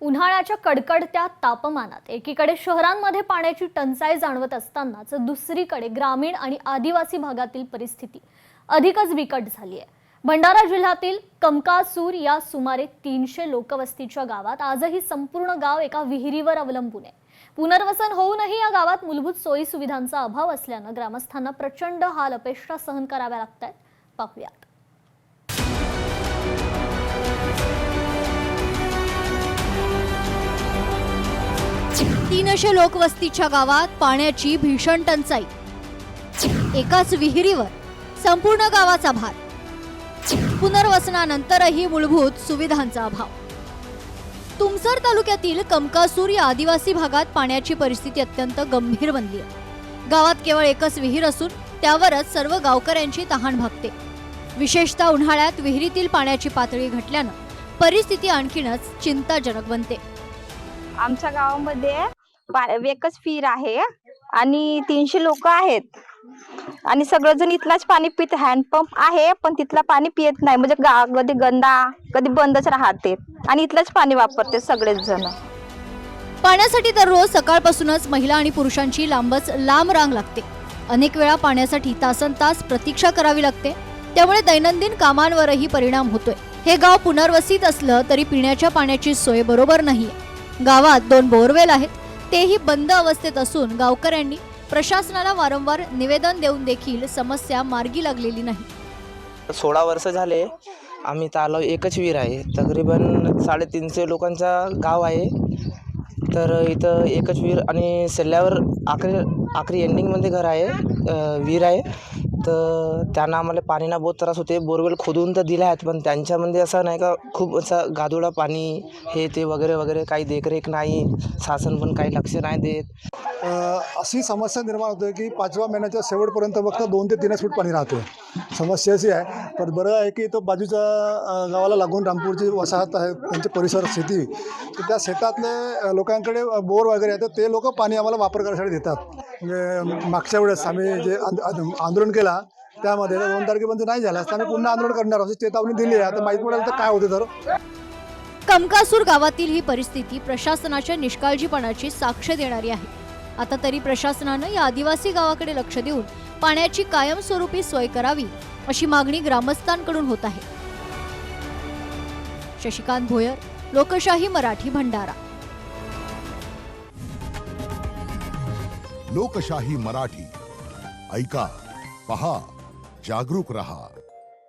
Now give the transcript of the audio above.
उन्हाळ्याच्या कडकडत्या तापमानात एकीकडे शहरांमध्ये पाण्याची टंचाई जाणवत असतानाच दुसरीकडे ग्रामीण आणि आदिवासी भागातील परिस्थिती अधिकच बिकट झाली आहे। भंडारा जिल्ह्यातील कमकासूर या सुमारे 300 लोकवस्तीच्या गावात आजही संपूर्ण गाव एका विहिरीवर अवलंबून आहे। पुनर्वसन होऊनही या गावात मूलभूत सोयी सुविधांचा अभाव असल्याने ग्रामस्थांना प्रचंड हाल अपेष्टा सहन कराव्या लागतात। पाहूयात। 300 लोकवस्तीच्या गावात पाण्याची भीषण टंचाई, एकाच विहिरीवर संपूर्ण गावाचा भार, पुनर्वसनानंतरही मूलभूत सुविधांचा अभाव। तुमसर तालुक्यातील कमकासूर या आदिवासी भागात पाण्याची परिस्थिती अत्यंत गंभीर बनली आहे। गावात केवळ एकच विहीर असून त्यावरच सर्व गावकऱ्यांची तहान भागते। विशेषतः उन्हाळ्यात विहिरीतील पाण्याची पातळी घटल्याने परिस्थिती आणखीनच चिंताजनक बनते। आमच्या गावामध्ये एकच विहीर आहे आणि 300 लोक आहेत आणि सगळेजण इथलाच पाणी पित। हँडपंप आहे पण तिथला पाणी पित नाही, म्हणजे कधी गंदा कधी बंदच राहते आणि इथलंच पाणी वापरते सगळेच जण। पाण्यासाठी दररोज सकाळपासूनच महिला आणि पुरुषांची लांब रांग लागते। अनेक वेळा पाण्यासाठी तासनतास प्रतीक्षा करावी लागते, त्यामुळे दैनंदिन कामांवरही परिणाम होतोय। हे गाव पुनर्वसित असलं तरी पिण्याच्या पाण्याची सोय बरोबर नाहीये। गावात 2 बोरवेल आहेत, तेही बंद अवस्थेत असून गावकऱ्यांनी प्रशासनाला वारंवार निवेदन देऊन देखील समस्या मार्गी लागलेली नाही। 16 वर्ष झाले आम्ही तालाव एकच विहीर आहे। तकरीबन 350 लोकांचा गाव आहे, तर इथं एकच विहीर आणि सल्ल्यावर आखरी एंडिंगमध्ये घर आहे, विहीर आहे। तर त्यांना आम्हाला पाणीना बहुत त्रास होते। बोरवेल खोदून तर दिले आहेत पण त्यांच्यामध्ये असं नाही का खूप असा गादोडा पाणी हे ते वगैरे वगैरे, काही देखरेख नाही, शासन पण काही लक्ष नाही देत। अशी समस्या निर्माण होते की 5व्या महिन्याच्या शेवटपर्यंत फक्त 2 ते 3 फूट पाणी राहते। समस्या अशी आहे, पण बरं आहे की इथं बाजूच्या गावाला लागून रामपूरची वसाहत आहे, त्यांचे परिसर शेती, तर त्या शेतातले लोकांकडे बोर वगैरे आहेत, ते लोक पाणी आम्हाला वापर करण्यासाठी देतात। म्हणजे मागच्या वेळेस आम्ही जे आंदोलन केला त्यामध्ये 2 तारखेपर्यंत नाही झालं असतं आम्ही पुन्हा आंदोलन करणार अशी चेतावणी दिली आहे। आता माहीत पडेल तर काय होते। तर कमकासूर गावातील ही परिस्थिती प्रशासनाच्या निष्काळजीपणाची साक्ष देणारी आहे। आता तरी प्रशासनानं या आदिवासी गावाकडे लक्ष देऊन पाण्याची कायमस्वरूपी सोय करावी अशी मागणी ग्रामस्थांकडून होत आहे। शशिकांत भोयर, लोकशाही मराठी, भंडारा। लोकशाही मराठी, ऐका, पहा, जागरूक रहा।